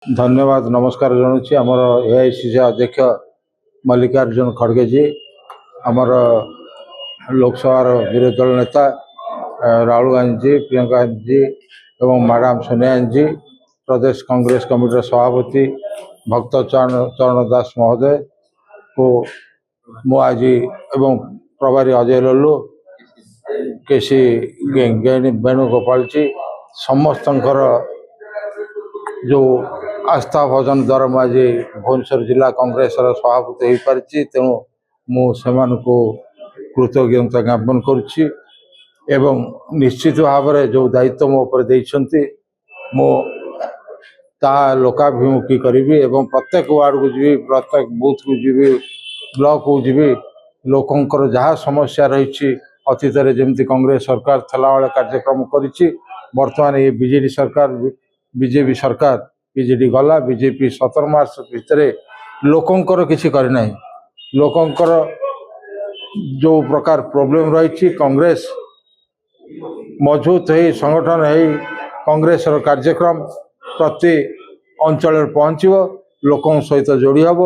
धन्यवाद नमस्कार जनाऊँ आमर एआईसीसी अध्यक्ष मल्लिकार्जुन खड़गे जी आमर लोकसभा विरोधी दल नेता राहुल गांधी जी प्रियंका गांधी जी एवं मैडम सोनिया गांधी जी प्रदेश कांग्रेस कमिटी सभापति भक्त चरण दास महोदय को मु आज एवं प्रभारी अजय लल्लू केसी वेणुगोपाल जी समस्त जो आस्था भजन द्वारा मुझे भुवनेश्वर जिला कांग्रेस सभापति हो पारी तेणु मुझे कृतज्ञता ज्ञापन करुच्ची एवं निश्चित भाव में जो दायित्व मो पर देइछंती मो ता लोकाभिमुखी करी एवं प्रत्येक वार्ड को जी प्रत्येक बूथ को जी ब्लॉक को जी लोकंकर जहाँ समस्या रही अतीत जमी कांग्रेस सरकार थला वाले कार्यक्रम करिछि वर्तमान ये बीजेडी सरकार बीजेपी सरकार बीजेडी गला बीजेपी 17 मार्च भितर लोकंकर किसी करना लोकंकर जो प्रकार प्रोब्लेम रही कांग्रेस मजबूत है संगठन है कांग्रेस कार्यक्रम प्रति अंचल पहुँचो लोकों सहित जोड़ी हम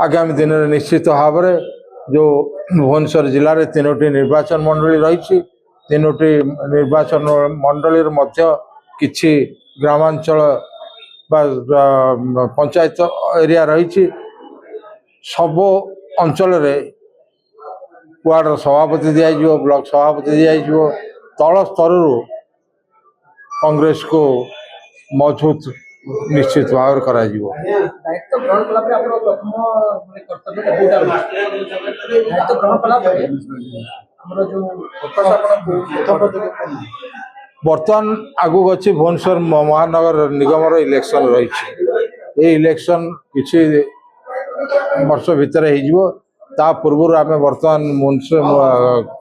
आगामी दिन में निश्चित भाव में जो भुवनेश्वर जिले में 3टी निर्वाचन मंडली रही 3टी निर्वाचन मंडली मध्य किछि ग्रामांचल पंचायत एरिया रही सब अंचल वार्ड सभापति दिज्व ब्लॉक सभापति दिज्व तल स्तर कांग्रेस को मजबूत निश्चित भाव करा बर्तमान आगु अच्छी भुवनेश्वर महानगर निगम इलेक्शन रही इलेक्शन किसी वर्ष भितर ता पूर्व आम बर्तमान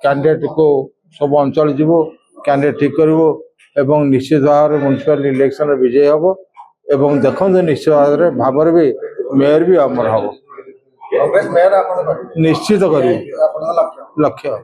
कैंडिडेट को सब अंचल जीवो कैंडिडेट ठीक करूँ एवं निश्चित भाव में म्युनिसिपल इलेक्शन विजय हम एवं देखो निश्चित भाव में भी मेयर भी आमर हम निश्चित कर लक्ष्य।